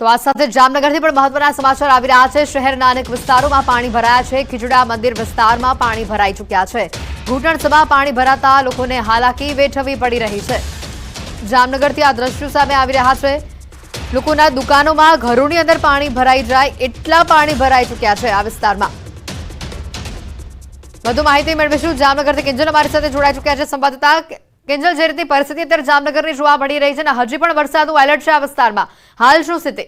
તો આ સાથે જામનગરથી પણ મહત્વના સમાચાર આવી રહ્યા છે। શહેરના અનેક વિસ્તારોમાં પાણી ભરાયા છે। ખીજડા મંદિર વિસ્તારમાં પાણી ભરાઈ ચૂક્યા છે। ઘૂંટણસમાં પાણી ભરાતા લોકોને હાલાકી વેઠવી પડી રહી છે। જામનગરથી આ દ્રશ્યો સામે આવી રહ્યા છે। લોકોના દુકાનોમાં ઘરોની અંદર પાણી ભરાઈ જાય એટલા પાણી ભરાઈ ચૂક્યા છે આ વિસ્તારમાં। વધુ માહિતી મેળવીશું। જામનગરથી કિંજલ અમારી સાથે જોડાઈ ચૂક્યા છે સંવાદદાતા કિંજલ, જે રીતની પરિસ્થિતિ અત્યારે જામનગરની જોવા મળી રહી છે ને હજી પણ વરસાદનું એલર્ટ છે આ વિસ્તારમાં, હાલ શું સ્થિતિ?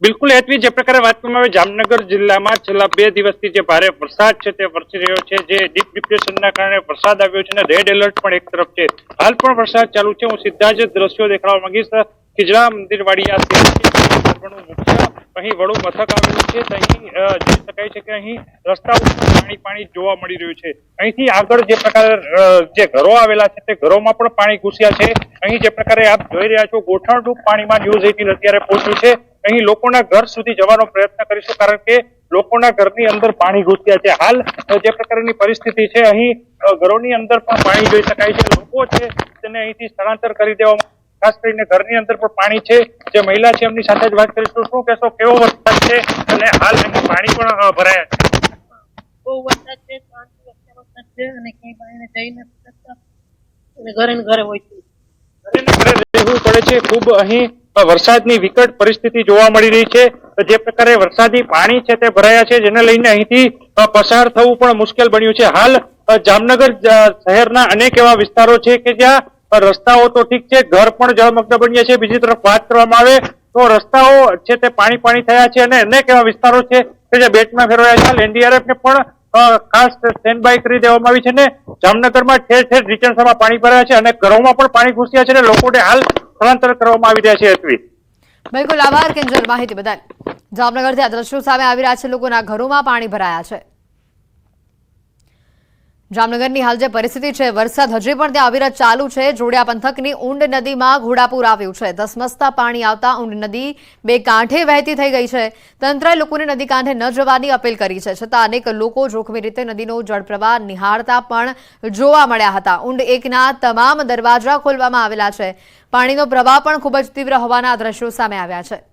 બિલકુલ હેતવી, જે પ્રકારે વાત કરવામાં આવે જામનગર જિલ્લામાં છેલ્લા 2 દિવસથી જે ભારે વરસાદ છે તે વરસી રહ્યો છે। જે ડીપ ડિપ્રેશનના કારણે વરસાદ આવ્યો છે અને રેડ એલર્ટ પણ એક તરફ છે। હાલ પણ વરસાદ ચાલુ છે। હું સીધા જ દ્રશ્યો દેખાડવા માંગીશ। ખીજડા મંદિરવાડી આ મુખ્ય અહીં વડું મથક આવેલું છે। અહીં જોઈ શકાય છે કે અહીં રસ્તા ઉપર પાણી જોવા મળી રહ્યું છે। અહીંથી આગળ જે પ્રકારે જે ઘરો આવેલા છે તે ઘરોમાં પણ પાણી ઘૂસ્યા છે। અહીં જે પ્રકારે આપ જોઈ રહ્યા છો ગોઠણરૂપ પાણીમાં ન્યૂઝ 18 અત્યારે પહોંચ્યું છે। અહીં લોકોના ઘર સુધી જવાનો પ્રયત્ન કરીશું, કારણ કે લોકોના ઘરની અંદર પાણી ઘૂસ્યા છે। હાલ જે પ્રકારની પરિસ્થિતિ છે અહીં ઘરોની અંદર પણ પાણી જોઈ શકાય છે। લોકો છે તેને અહીંથી સ્થળાંતર કરી દેવામાં, ખાસ કરીને ઘરની અંદર પણ પાણી છે। જે મહિલા છે એમની સાથે જ વાત કરીશું। શું કહેશો, કેવો વરસાદ છે અને હાલ અહીં પાણી પણ ભરાયા છે? બહુ વરસાદ છે, 3 દિવસથી વરસાદ છે અને ક્યાંય પાણી જઈ નથી શકતા અને ઘરે ને ઘરે હોય છે, ઘરે રહેવું પડે છે। ખૂબ અહીં વરસાદની વિકટ પરિસ્થિતિ જોવા મળી રહી છે। જે પ્રકારે વરસાદી પાણી છે તે ભરાયા છે, જેને લઈને અહીંથી પસાર થવું પણ મુશ્કેલ બન્યું છે। હાલ જામનગર શહેરના અનેક એવા વિસ્તારો છે કે જ્યાં રસ્તાઓ તો ઠીક છે, ઘર પણ જળમગ્ન બન્યા છે। બીજી તરફ વાત કરવામાં આવે તો રસ્તાઓ છે તે પાણી થયા છે અને અનેક એવા વિસ્તારો છે કે જે બેટમાં ફેરવાયા છે। એનડીઆરએફ ને પણ ખાસ સ્ટેન્ડ બાય કરી દેવામાં આવી છે ને જામનગરમાં ઠેર ઠેર રીચણસામાં પાણી ભરાયા છે અને ઘરોમાં પણ પાણી ઘૂસ્યા છે અને લોકોને હાલ સ્થળાંતર કરવામાં આવી રહ્યા છે। હેતવી, બિલકુલ આભાર કિંજલ માહિતી બદલ। જામનગરથી આ દ્રશ્યો સામે આવી રહ્યા છે, લોકોના ઘરોમાં પાણી ભરાયા છે। જામનગરની હાલ જે પરિસ્થિતિ છે, વરસાદ હજી પણ ત્યાં અવિરત ચાલુ છે। જોડિયા પંથકની ઊંડ નદીમાં ઘોડાપૂર આવ્યું છે। ધસમસતા પાણી આવતા ઊંડ નદી 2 કાંઠે વહેતી થઈ ગઈ છે। તંત્રએ લોકોને નદી કાંઠે ન જવાની અપીલ કરી છે, છતાં અનેક લોકો જોખમી રીતે નદીનો જળપ્રવાહ નિહાળતા પણ જોવા મળ્યા હતા। ઊંડ 1ના તમામ દરવાજા ખોલવામાં આવેલા છે। પાણીનો પ્રવાહ પણ ખૂબ જ તીવ્ર હોવાના દ્રશ્યો સામે આવ્યા છે।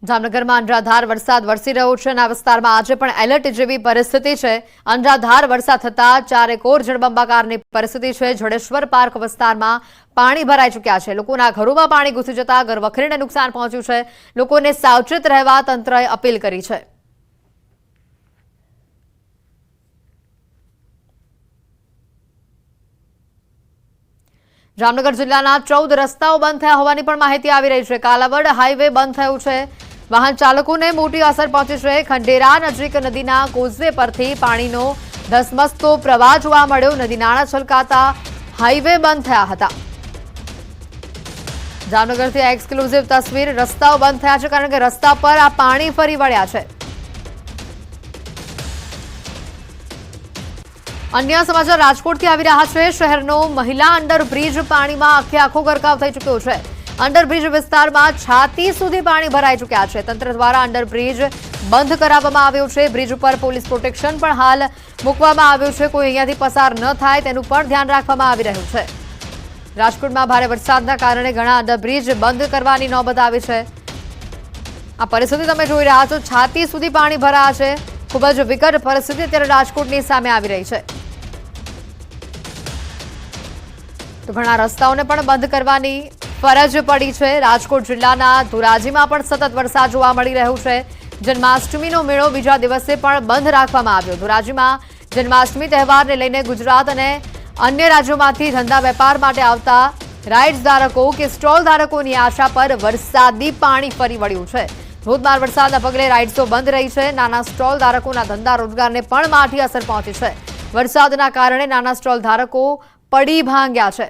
જામનગરમાં અનરાધાર વરસાદ વરસી રહ્યો છે અને આ વિસ્તારમાં આજે પણ એલર્ટ જેવી પરિસ્થિતિ છે। અનરાધાર વરસાદ થતા ચારેકોર જળબંબાકારની પરિસ્થિતિ છે। જડેશ્વર પાર્ક વિસ્તારમાં પાણી ભરાઈ ચૂક્યા છે। લોકોના ઘરોમાં પાણી ઘૂસી જતા ઘર વખરીને નુકસાન પહોંચ્યું છે। લોકોને સાવચેત રહેવા તંત્રએ અપીલ કરી છે। જામનગર જિલ્લાના 14 રસ્તાઓ બંધ થયા હોવાની પણ માહિતી આવી રહી છે। કાલાવડ હાઈવે બંધ થયું છે। વાહન ચાલકોને મોટી અસર પહોંચી છે। ખંડેરા નજીક નદીના કોઝવે પરથી પાણીનો ધસમસતો પ્રવાહ જોવા મળ્યો। નદી નાળા છલકાતા હાઈવે બંધ થયા હતા। જામનગરથી આ એક્સક્લુઝિવ તસવીર। રસ્તાઓ બંધ થયા છે કારણ કે રસ્તા પર આ પાણી ફરી વળ્યા છે। અન્ય સમાચાર રાજકોટથી આવી રહ્યા છે। શહેરનો મહિલા અંડરબ્રિજ પાણીમાં આખે આખો ગરકાવ થઈ ચૂક્યો છે। અંડરબ્રિજ વિસ્તારમાં છાતી સુધી પાણી ભરાઈ ચૂક્યા છે। તંત્ર દ્વારા અંડરબ્રિજ બંધ કરાવવામાં આવ્યો છે। બ્રિજ ઉપર પોલીસ પ્રોટેક્શન પણ હાલ મૂકવામાં આવ્યું છે। કોઈ અહીંયાથી પસાર ન થાય તેનું પણ ધ્યાન રાખવામાં આવી રહ્યું છે। રાજકોટમાં ભારે વરસાદના કારણે ઘણા અંડરબ્રિજ બંધ કરવાની નોબત આવી છે। આ પરિસ્થિતિ તમે જોઈ રહ્યા છો, છાતી સુધી પાણી ભરાયા છે। ખૂબ જ વિકટ પરિસ્થિતિ અત્યારે રાજકોટની સામે આવી રહી છે। તો ઘણા રસ્તાઓને પણ બંધ કરવાની ફરજ પડી છે। રાજકોટ જિલ્લાના ધોરાજીમાં પણ સતત વરસાદ જોવા મળી રહ્યો છે। જન્માષ્ટમીનો મેળો બીજા દિવસે પણ બંધ રાખવામાં આવ્યો। ધોરાજીમાં જન્માષ્ટમી તહેવારને લઈને ગુજરાત અને અન્ય રાજ્યોમાંથી ધંધા વેપાર માટે આવતા રાઇડ્સ ધારકો કે સ્ટોલ ધારકોની આશા પર વરસાદી પાણી ફરી વળ્યું છે। ધોધમાર વરસાદના પગલે રાઇડ્સો બંધ રહી છે। નાના સ્ટોલ ધારકોના ધંધા રોજગારને પણ માઠી અસર પહોંચી છે। વરસાદના કારણે નાના સ્ટોલ ધારકો પડી ભાંગ્યા છે।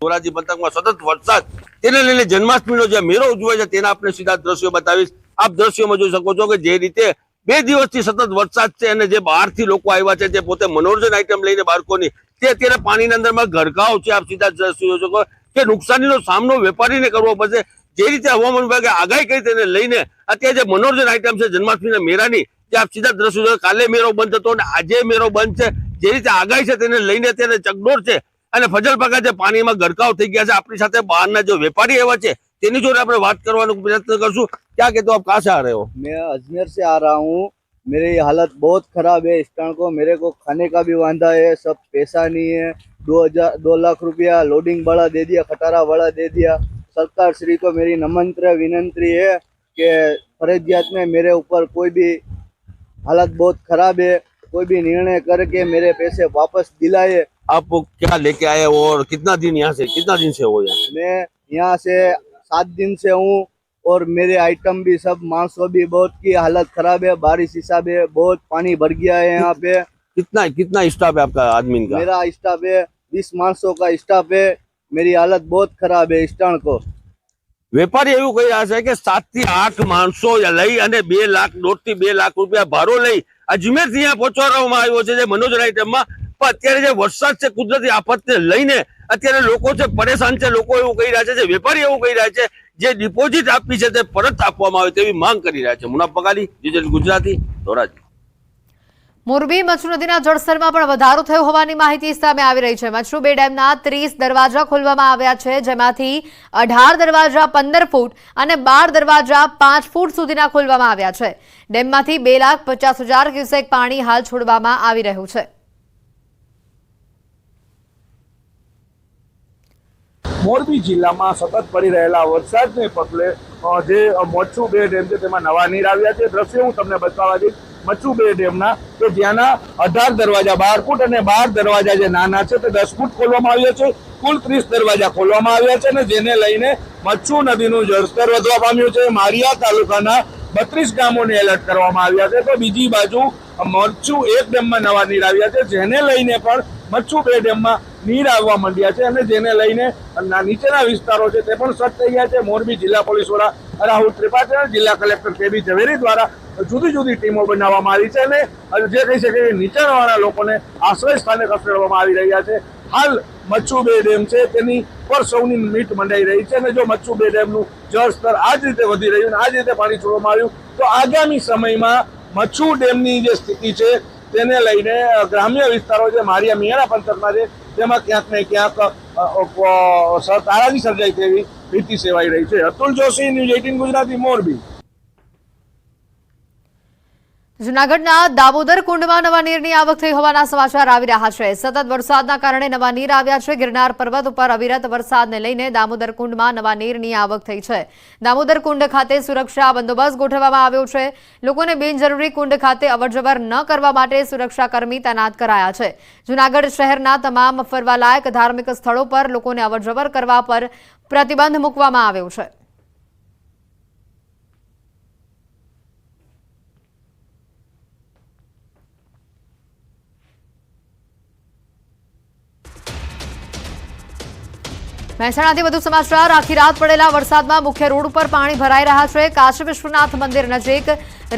ધોરાજી પંથકમાં સતત વરસાદ, તેને લઈને જન્માષ્ટમીનો જે મેળો ઉજવાય છે તેના આપણે સીધા દ્રશ્યો બતાવીશ। આપ દ્રશ્યોમાં જોઈ શકો છો કે જે રીતે 2 દિવસથી સતત વરસાદ છે અને જે બહારથી લોકો આવ્યા છે, જે પોતે મનોરંજન આઈટમ લઈને બાળકોની, તે અત્યારે પાણીની અંદરમાં ગરકાવ છે। આપ સીધા દ્રશ્યો જોઈ શકો કે નુકસાનીનો સામનો વેપારીને કરવો પડશે। જે રીતે હવામાન વિભાગે આગાહી કરી તેને લઈને અત્યારે જે મનોરંજન આઈટમ છે જન્માષ્ટમીના મેળાની, જે આપ સીધા દ્રશ્યો જોયો, કાલે મેળો બંધ હતો અને આજે મેળો બંધ છે. જે રીતે આગાહી છે તેને લઈને અત્યારે ચકડોળ છે અને ફજલ પાકા છે, પાણીમાં ગરકાવ થઈ ગયા છે. આપણી સાથે બહારના जो વેપારી એવા છે તેની જોડે આપણે વાત કરવાનો પ્રયત્ન કરશું. क्या कहते हो आप, कहाँ से आ रहे हो? मैं अजमेर से आ रहा हूँ। मेरी हालत बहुत खराब है इस टाइम को। मेरे को खाने का भी वांधा है, सब पैसा नहीं है। 2 लाख रुपया लोडिंग वाला दे दिया, खटारा वाला दे दिया। सरकार श्री को मेरी नम्र विनंती है कि फर्जियात में मेरे ऊपर कोई भी हालत बहुत खराब है, कोई भी निर्णय करके मेरे पैसे वापस दिलाए। आप क्या लेके आए हो और कितना दिन से हो यहाँ? मैं यहाँ से 7 दिन से हूँ और मेरे आइटम भी सब मांसों भी बहुत की हालत खराब है। बारिश हिसाब है, बहुत पानी भर गया है यहाँ पे। कितना स्टाफ है आपका आदमी का? मेरा स्टाफ है 20 माणसों का स्टाफ है। मेरी हालत बहुत खराब है इस टाइम को। વેપારી એવું કહી રહ્યા છે કે 7 થી 8 માણસો લઈ અને 2 લાખ 1.5 થી 2 લાખ રૂપિયા ભાડો લઈ અજમેર થી અહીંયા પહોંચાડવામાં આવ્યો છે, જે મનોજ આઈટમમાં. પણ અત્યારે જે વરસાદ છે, કુદરતી આફતને લઈને અત્યારે લોકો છે પરેશાન છે. લોકો એવું કહી રહ્યા છે, વેપારી એવું કહી રહ્યા છે, જે ડિપોઝિટ આપી છે તે પરત આપવામાં આવે તેવી માંગ કરી રહ્યા છે. મુનાફ બગાલી, ડિજિટલ ગુજરાતી, ધોરાજી. મોરબી મચ્છુ નદીના જળસ્તરમાં પણ વધારો થયો હોવાની માહિતી સામે આવી રહી છે. મચ્છુ બે ડેમના 30 દરવાજા ખોલવામાં આવ્યા છે, જેમાંથી 18 દરવાજા 15 ફૂટ અને 12 દરવાજા 5 ફૂટ સુધીના ખોલવામાં આવ્યા છે. ડેમમાંથી 2,50,000 ક્યુસેક પાણી હાલ છોડવામાં આવી રહ્યું છે. મોરબી જિલ્લામાં સતત પડી રહેલા વરસાદને પગલે જે મચ્છુ બે ડેમ છે તેમાં નવા નીર આવ્યા છે. દ્રશ્યો હું તમને બતાવવા જઈશ મચ્છુ બે ડેમના, કે જ્યાંના 18 દરવાજા 12 ફૂટ અને 12 દરવાજા જે નાના છે તે 10 ફૂટ ખોલવામાં આવ્યા છે. કુલ 30 દરવાજા ખોલવામાં આવ્યા છે અને જેને લઈને મચ્છુ નદીનું જળસ્તર વધવા પામ્યું છે. મારિયા તાલુકાના 32 ગામોને એલર્ટ કરવામાં આવ્યા છે. તો બીજી બાજુ મચ્છુ એક ડેમમાં નવા નીર આવ્યા છે, જેને લઈને પણ મચ્છુ બે ડેમમાં નીર આવવા માંડ્યા છે અને જેને લઈને નીચેના વિસ્તારો છે તે પણ સજ્જ થઈ ગયા છે. મોરબી જિલ્લા પોલીસ વડા રાહુલ ત્રિપાઠી અને જિલ્લા કલેક્ટર કેબી ઝવેરી દ્વારા જુદી જુદી ટીમો બનાવવામાં આવી છે અને જે કહી શકાય નીચાણવાળા લોકોને આશ્રય સ્થાને ખસેડવામાં આવી રહ્યા છે. હાલ મચ્છુ બે ડેમ છે તેની પર સૌની મીટ મંડાઈ રહી છે અને જો મચ્છુ બે ડેમનું જળસ્તર આ જ રીતે વધી રહ્યું અને આ જ રીતે પાણી છોડવામાં આવ્યું તો આગામી સમયમાં મચ્છુ ડેમની જે સ્થિતિ છે તેને લઈને ગ્રામ્ય વિસ્તારો છે, મારિયા મિયાણા પંથકમાં છે, તેમાં ક્યાંક ને ક્યાંક તારાજી સર્જાય તેવી ભીતિ સેવાઈ રહી છે. અતુલ જોશી, ન્યૂઝ 18 ગુજરાતી, મોરબી. જૂનાગઢના દામોદર કુંડમાં નવા નીરની આવક થઈ હોવાના સમાચાર આવી રહ્યા છે. સતત વરસાદના કારણે નવા નીર આવ્યા છે. ગિરનાર પર્વત ઉપર અવિરત વરસાદને લઈને દામોદર કુંડમાં નવા નીરની આવક થઈ છે. દામોદર કુંડ ખાતે સુરક્ષા બંદોબસ્ત ગોઠવવામાં આવ્યો છે. લોકોને બિનજરૂરી કુંડ ખાતે અવરજવર ન કરવા માટે સુરક્ષાકર્મી તૈનાત કરાયા છે. જૂનાગઢ શહેરના તમામ ફરવાલાયક ધાર્મિક સ્થળો પર લોકોને અવરજવર કરવા પર પ્રતિબંધ મૂકવામાં આવ્યો છે. મહેસાણાથી વધુ સમાચાર. આખી રાત પડેલા વરસાદમાં મુખ્ય રોડ ઉપર પાણી ભરાઈ રહ્યા છે. કાશી વિશ્વનાથ મંદિર નજીક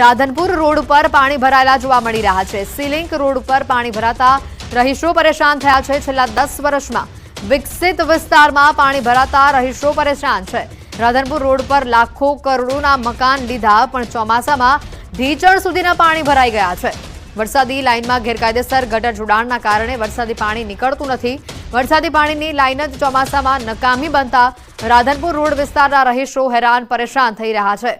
રાધનપુર રોડ ઉપર પાણી ભરાયેલા જોવા મળી રહ્યા છે. સીલિંક રોડ ઉપર પાણી ભરાતા રહીશો પરેશાન થયા છે. છેલ્લા 10 વર્ષમાં વિકસિત વિસ્તારમાં પાણી ભરાતા રહીશો પરેશાન છે. રાધનપુર રોડ પર લાખો કરોડોના મકાન લીધા, પણ ચોમાસામાં ઢીચણ સુધીના પાણી ભરાઈ ગયા છે. વરસાદી લાઇનમાં ગેરકાયદેસર ગટર જોડાણના કારણે વરસાદી પાણી નીકળતું નથી. વરસાદી પાણીની લાઇન જ ચોમાસામાં નકામી બનતા રાધનપુર રોડ વિસ્તારના રહીશો હેરાન પરેશાન થઈ રહ્યા છે.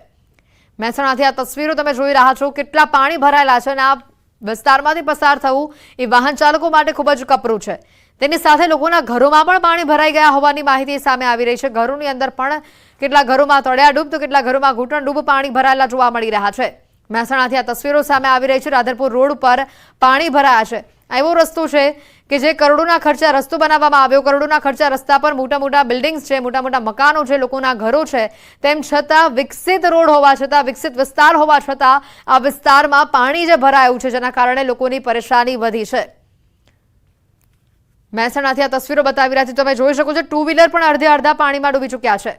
મહેસાણાથી આ તસવીરો તમે જોઈ રહ્યા છો. કેટલા પાણી ભરાયેલા છે અને આ વિસ્તારમાંથી પસાર થવું એ વાહન ચાલકો માટે ખૂબ જ કપરું છે. તેની સાથે લોકોના ઘરોમાં પણ પાણી ભરાઈ ગયા હોવાની માહિતી સામે આવી રહી છે. ઘરોની અંદર પણ કેટલા ઘરોમાં તળિયાડૂબ તો કેટલા ઘરોમાં ઘૂંટણડૂબ પાણી ભરાયેલા જોવા મળી રહ્યા છે. મહેસાણાથી આ તસવીરો સામે આવી રહી છે. રાધનપુર રોડ પર પાણી ભરાયા છે. એવો રસ્તો છે કે જે કરોડોના ખર્ચે રસ્તો બનાવવામાં આવ્યો. કરોડોના ખર્ચે રસ્તા પર મોટા મોટા બિલ્ડિંગ્સ છે, મોટા મોટા મકાનો છે, લોકોના ઘરો છે. તેમ છતાં વિકસિત રોડ હોવા છતાં, વિકસિત વિસ્તાર હોવા છતાં આ વિસ્તારમાં પાણી જે ભરાયું છે, જેના કારણે લોકોની પરેશાની વધી છે. મહેસાણાથી આ તસવીરો બતાવી રહ્યા છે. તમે જોઈ શકો છો 2 વ્હીલર પણ અડધા પાણીમાં ડૂબી ચૂક્યા છે.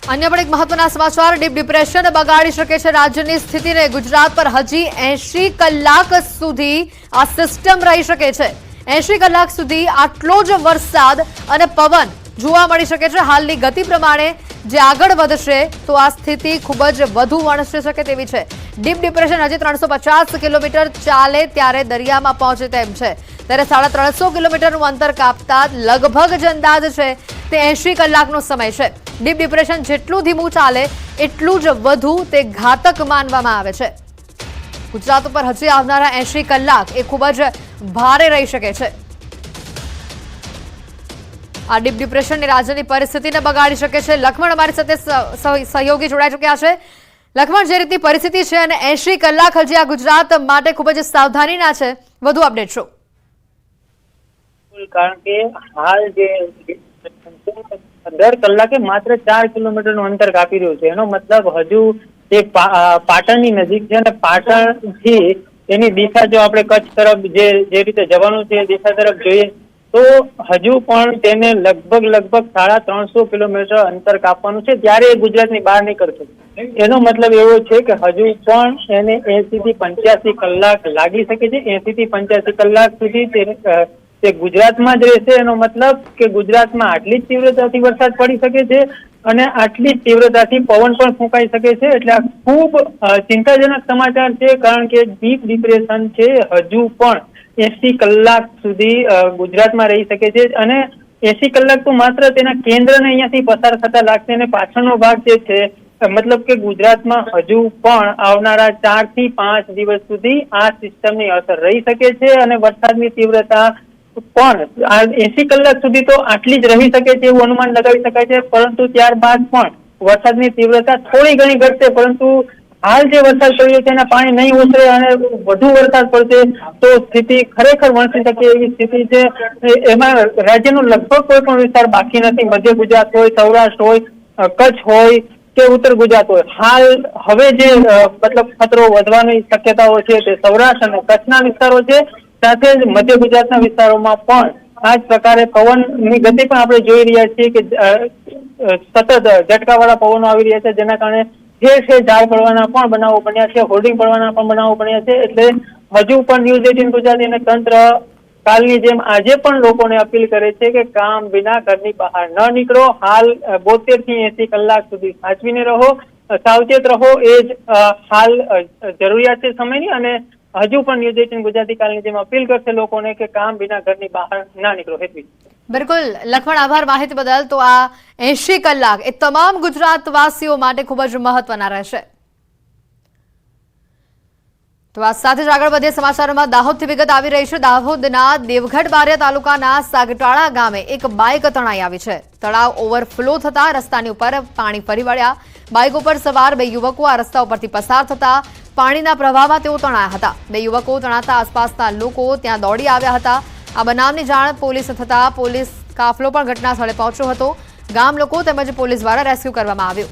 अन्य पण एक महत्वना समाचार. डीप डिप्रेशन बगाड़ी शके छे राज्यनी स्थितिने. गुजरात पर हजी 80 कलाक सुधी आ सिस्टम रही शके छे. 80 કલાક સુધી આટલો જ વરસાદ અને પવન જોવા મળી શકે છે. હાલની ગતિ પ્રમાણે જે આગળ વધશે તો આ સ્થિતિ ખૂબ જ વધુ વણસી શકે તેવી છે. ડીપ ડિપ્રેશન હજી 350 કિલોમીટર ચાલે ત્યારે દરિયામાં પહોંચે તેમ છે. ત્યારે 350 કિલોમીટરનું અંતર કાપતા લગભગ જ અંદાજ છે તે 80 કલાકનો સમય છે. ડીપ ડિપ્રેશન જેટલું ધીમું ચાલે એટલું જ વધુ તે ઘાતક માનવામાં આવે છે. ગુજરાત ઉપર હજી આવનારા 80 કલાક એ ખૂબ જ ભારે રહી શકે છે. આ ડીપ ડિપ્રેશનની રાજ્યની પરિસ્થિતિને બગાડી શકે છે. લખમણ અમારી સાથે સહયોગી જોડાઈ ચૂક્યા છે. લખમણ, જે રીતની પરિસ્થિતિ છે અને 80 કલાક હજી આ ગુજરાત માટે ખૂબ જ સાવધાનીના છે, વધુ અપડેટ શો? કારણ કે હાલ જે દર કલાકે માત્ર 4 કિલોમીટરનું અંતર કાપી રહ્યું છે. એનો મતલબ હજુ તે પાટણની નજીક છે અને પાટણથી એની દિશા જો આપણે કચ્છ તરફ જે રીતે જવાનું છે એ દિશા તરફ જોઈએ તો હજુ પણ તેને લગભગ 350 કિલોમીટર અંતર કાપવાનું છે ત્યારે એ ગુજરાતની બહાર નીકળશે. એનો મતલબ એવો છે કે હજુ પણ એને 80 થી 85 કલાક લાગી શકે છે. 80 થી 85 કલાક સુધી તે ગુજરાતમાં જ રહેશે. એનો મતલબ કે ગુજરાતમાં આટલી જ તીવ્રતાથી વરસાદ પડી શકે છે અને આટલી જ તીવ્રતાથી પવન પણ ફૂંકાઈ શકે છે. એટલે આ ખૂબ ચિંતાજનક સમાચાર છે, કારણ કે ડીપ ડિપ્રેશન છે હજુ પણ 80 કલાક સુધી ગુજરાતમાં રહી શકે છે અને 80 કલાક તો માત્ર તેના કેન્દ્રને અહીંયાથી પસાર થતા લાગશે અને પાછળનો ભાગ જે છે મતલબ કે ગુજરાતમાં હજુ પણ આવનારા 4 થી 5 દિવસ સુધી આ સિસ્ટમની અસર રહી શકે છે અને વરસાદની તીવ્રતા પણ 80 કલાક સુધી તો આટલી જ રહી શકે છે એવું અનુમાન લગાવી શકાય છે. પરંતુ ત્યારબાદ પણ વરસાદની તીવ્રતા થોડી ઘણી ઘટશે, પરંતુ હાલ જે વરસાદ પડ્યો છે એના પાણી નહીં ઓસરે અને વધુ વરસાદ પડશે તો સ્થિતિ ખરેખર વણસી શકે એવી સ્થિતિ છે. એમાં રાજ્યનો લગભગ કોઈ પણ વિસ્તાર બાકી નથી. મધ્ય ગુજરાત હોય, સૌરાષ્ટ્ર હોય, કચ્છ હોય કે ઉત્તર ગુજરાત હોય. હાલ હવે જે મતલબ ખતરો વધવાની શક્યતાઓ છે તે સૌરાષ્ટ્ર અને કચ્છના વિસ્તારો છે. સાથે જ મધ્ય ગુજરાતના વિસ્તારોમાં પણ આ જ પ્રકારે પવનની ગતિ પણ આપણે જોઈ રહ્યા છીએ કે સતત ઝટકાવાળા પવનો આવી રહ્યા છે, જેના કારણે ઠેર ઝાડ પડવાના પણ બનાવો બન્યા છે, હોર્ડિંગ પડવાના પણ બનાવો બન્યા છે. એટલે હજુ પણ ન્યૂઝ 18 ગુજરાતી અને તંત્ર કાલની જેમ આજે પણ લોકોને અપીલ કરે છે કે કામ વિના ઘરની બહાર ન નીકળો. હાલ 72 થી 80 કલાક સુધી સાચવીને રહો, સાવચેત રહો, એ જ હાલ જરૂરિયાત છે સમયની. અને હજુ પણ ન્યૂઝ 18 ગુજરાતી કાલની જેમ અપીલ કરશે લોકોને કે કામ વિના ઘરની બહાર ના નીકળો. હેતવી. બિલકુલ લખમણ, આભાર માહિતી બદલ. તો આ 80 કલાક એ તમામ ગુજરાતવાસીઓ માટે ખૂબ જ મહત્વના રહેશે. તો આ સાથે જ આગળ વધીએ સમાચારોમાં. દાહોદથી વિગત આવી રહી છે. દાહોદના દેવગઢ બારિયા તાલુકાના સાગટાળા ગામે એક બાઇક તણાઈ આવી છે. તળાવ ઓવરફ્લો થતા રસ્તાની ઉપર પાણી ફરી વળ્યા. બાઇક ઉપર સવાર 2 યુવકો આ રસ્તા ઉપરથી પસાર થતા પાણીના પ્રવાહમાં તેઓ તણાયા હતા. 2 યુવકો તણાતા આસપાસના લોકો ત્યાં દોડી આવ્યા હતા. આ બનાવની જાણ પોલીસ થતા પોલીસ કાફલો પણ ઘટના સ્થળે પહોંચ્યો હતો. ગામ લોકો તેમજ પોલીસ દ્વારા રેસ્ક્યુ કરવામાં આવ્યું.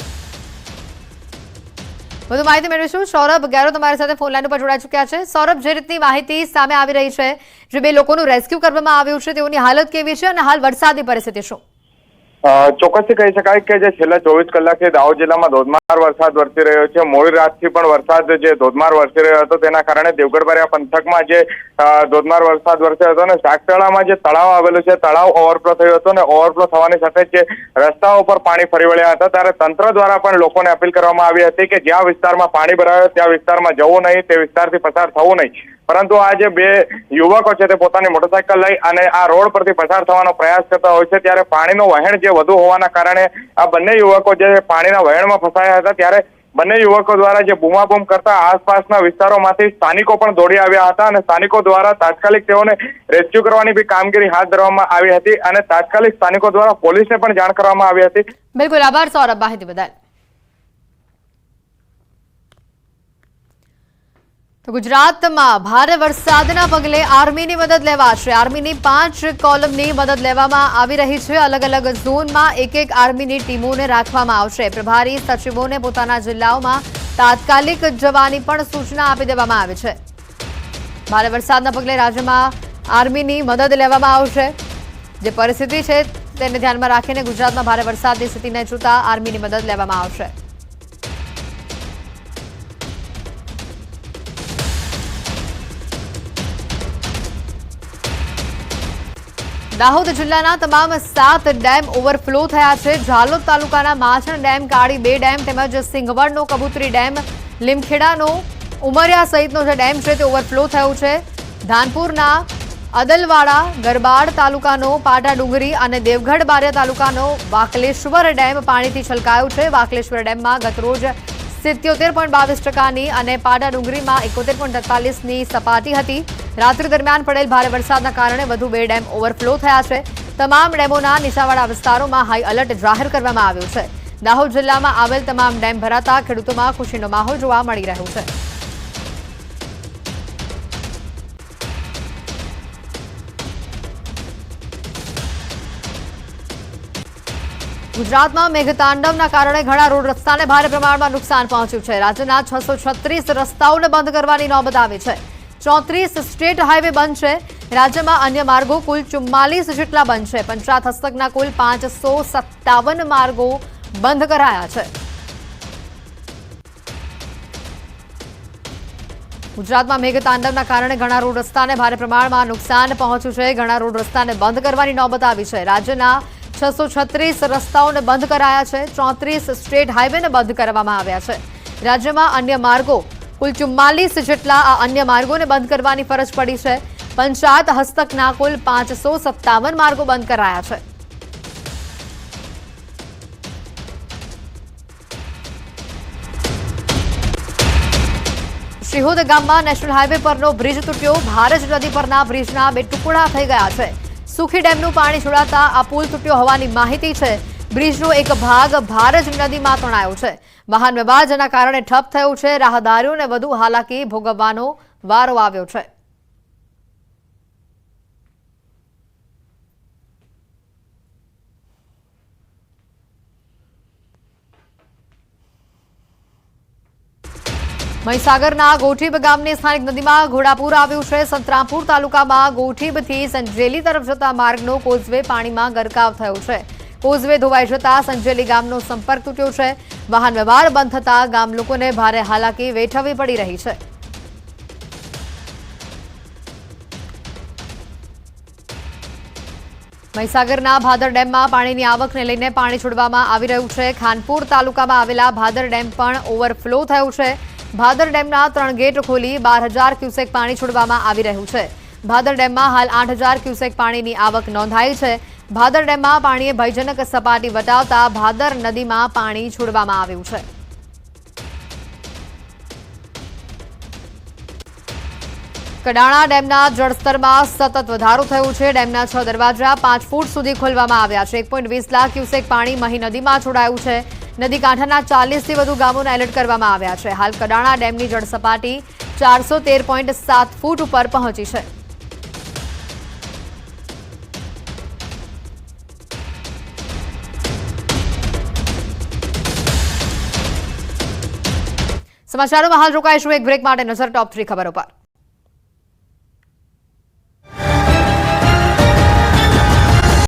વધુ માહિતી મેળવીશું. સૌરભ ગેરો તમારી સાથે ફોન લાઈન ઉપર જોડાઈ ચૂક્યા છે. સૌરભ, જે રીતની માહિતી સામે આવી રહી છે, જે 2 લોકોનું રેસ્ક્યુ કરવામાં આવ્યું છે, તેઓની હાલત કેવી છે અને હાલ વરસાદની પરિસ્થિતિ શું? ચોક્કસથી કહી શકાય કે જે છેલ્લા 24 કલાકથી દાહોદ જિલ્લામાં ધોધમાર વરસાદ વરસી રહ્યો છે. મોડી રાતથી પણ વરસાદ જે ધોધમાર વરસી રહ્યો હતો તેના કારણે દેવગઢ બારિયા પંથકમાં જે ધોધમાર વરસાદ વરસ્યો હતો અને સાગટાળામાં જે તળાવ આવેલું છે તળાવ ઓવરફ્લો થયો હતો અને ઓવરફ્લો થવાની સાથે જે રસ્તાઓ પર પાણી ફરી વળ્યા હતા. ત્યારે તંત્ર દ્વારા પણ લોકોને અપીલ કરવામાં આવી હતી કે જ્યાં વિસ્તારમાં પાણી ભરાયો ત્યાં વિસ્તારમાં જવું નહીં, તે વિસ્તારથી પસાર થવું નહીં. પરંતુ આ જે 2 યુવકો છે તે પોતાની મોટરસાયકલ લઈ અને આ રોડ પરથી પસાર થવાનો પ્રયાસ કરતા હોય છે. ત્યારે પાણીનો વહેણ જે વધુ હોવાના કારણે આ બંને યુવકો જે પાણીના વહેણમાં ફસાયા હતા, ત્યારે બંને યુવકો દ્વારા જે બૂમાબૂમ કરતા આસપાસના વિસ્તારોમાંથી સ્થાનિકો પણ દોડી આવ્યા હતા અને સ્થાનિકો દ્વારા તાત્કાલિક તેઓને રેસ્ક્યુ કરવાની બી કામગીરી હાથ ધરવામાં આવી હતી અને તાત્કાલિક સ્થાનિકો દ્વારા પોલીસને પણ જાણ કરવામાં આવી હતી. બિલકુલ, આભાર સૌરભ માહિતી બદલ. તો ગુજરાતમાં ભારે વરસાદના પગલે આર્મીની મદદ લેવાશે. આર્મીની 5 કોલમની મદદ લેવામાં આવી રહી છે. અલગ અલગ ઝોનમાં એક આર્મીની ટીમોને રાખવામાં આવશે. પ્રભારી સચિવોને પોતાના જિલ્લાઓમાં તાત્કાલિક જવાની પણ સૂચના આપી દેવામાં આવી છે. ભારે વરસાદના પગલે રાજ્યમાં આર્મીની મદદ લેવામાં આવશે. જે પરિસ્થિતિ છે તેને ધ્યાનમાં રાખીને ગુજરાતમાં ભારે વરસાદની સ્થિતિને જોતા આર્મીની મદદ લેવામાં આવશે. દાહોદ જિલ્લાના તમામ 7 ડેમ ઓવરફ્લો થયા છે. ઝાલોદ તાલુકાના માછણ ડેમ, કાળી 2 ડેમ તેમજ સિંગવડનો કબૂતરી ડેમ, લીમખેડાનો ઉમરિયા સહિતનો જે ડેમ છે તે ઓવરફ્લો થયો છે. ધાનપુરના અદલવાડા, ગરબાડ તાલુકાનો પાટા ડુંગરી અને દેવગઢ બારિયા તાલુકાનો વાકલેશ્વર ડેમ પાણીથી છલકાયો છે. વાકલેશ્વર ડેમમાં ગતરોજ 77.22% અને પાટા ડુંગરીમાં 71.43ની સપાટી હતી. રાત્રિ દરમિયાન પડેલ ભારે વરસાદના કારણે વધુ 2 ડેમ ઓવરફ્લો થયા છે. તમામ ડેમોના નીચાણવાળા વિસ્તારોમાં હાઈ એલર્ટ જાહેર કરવામાં આવ્યું છે. દાહોદ જિલ્લામાં આવેલ તમામ ડેમ ભરાતા ખેડૂતોમાં ખુશીનો માહોલ જોવા મળી રહ્યો છે. ગુજરાતમાં મેઘતાંડવના કારણે ઘણા રોડ રસ્તાને ભારે પ્રમાણમાં નુકસાન પહોંચ્યું છે. રાજ્યના 636 રસ્તાઓને બંધ કરવાની નોબત આવી છે. 34 સ્ટેટ હાઈવે બંધ છે. રાજ્યમાં અન્ય માર્ગો કુલ 44 જેટલા બંધ છે. પંચાયત હસ્તકના કુલ 557 માર્ગો બંધ કરાયા છે. ગુજરાતમાં મેઘતાંડવના કારણે ઘણા રોડ રસ્તાને ભારે પ્રમાણમાં નુકસાન પહોંચ્યું છે. ઘણા રોડ રસ્તાને બંધ કરવાની નોબત આવી છે. રાજ્યના 636 રસ્તાઓને બંધ કરાયા છે. 34 સ્ટેટ હાઈવેને બંધ કરવામાં આવ્યા છે. રાજ્યમાં અન્ય માર્ગો કુલ 44 જેટલા આ અન્ય માર્ગોને બંધ કરવાની ફરજ પડી છે. પંચાયત હસ્તકના કુલ 557 માર્ગો બંધ કરાયા છે. શ્રીહોદ ગામમાં નેશનલ હાઈવે પરનો બ્રિજ તૂટ્યો. ભારજ નદી પરના બ્રિજના 2 ટુકડા થઈ ગયા છે. સુખી ડેમનું પાણી છોડાતા આ પુલ તૂટ્યો હોવાની માહિતી છે. બ્રિજનો એક ભાગ ભારજ નદીમાં તણાયો છે. વાહન વ્યવહાર જેના કારણે ઠપ થયું છે. રાહદારીઓને વધુ હાલાકી ભોગવવાનો વારો આવ્યો છે. મહીસાગરના ગોઠીબ ગામની સ્થાનિક નદીમાં ઘોડાપૂર આવ્યું છે. સંતરામપુર તાલુકામાં ગોઠીબથી સંજેલી તરફ જતા માર્ગનો કોઝવે પાણીમાં ગરકાવ થયો છે. કોઝવે ધોવાઈ જતા સંજેલી ગામનો સંપર્ક તૂટ્યો છે. વાહન વ્યવહાર બંધ થતા ગામ લોકોને ભારે હાલાકી વેઠવવી પડી રહી છે. મહીસાગરના ભાદર ડેમમાં પાણીની આવકને લઈને પાણી છોડવામાં આવી રહ્યું છે. ખાનપુર તાલુકામાં આવેલા ભાદર ડેમ પણ ઓવરફ્લો થયો છે. ભાદર ડેમના 3 ગેટ ખોલી 12,000 ક્યુસેક પાણી છોડવામાં આવી રહ્યું છે. ભાદર ડેમમાં હાલ 8,000 ક્યુસેક પાણીની આવક નોંધાઈ છે. ભાદર ડેમમાં પાણીએ ભયજનક સપાટી વટાવતા ભાદર નદીમાં પાણી છોડવામાં આવ્યું છે. કડાણા ડેમના જળસ્તરમાં સતત વધારો થયો છે. ડેમના 6 દરવાજા 5 ફૂટ સુધી ખોલવામાં આવ્યા છે. 1.20 લાખ ક્યુસેક પાણી મહી નદીમાં છોડાયું છે. નદી કાંઠાના 40થી વધુ ગામોને એલર્ટ કરવામાં આવ્યા છે. હાલ કડાણા ડેમની જળ સપાટી 413.7 ફૂટ ઉપર પહોંચી છે. સમાચારોમાં હાલ રોકાઈશું એક બ્રેક માટે. નજર ટોપ 3 ખબરો પર.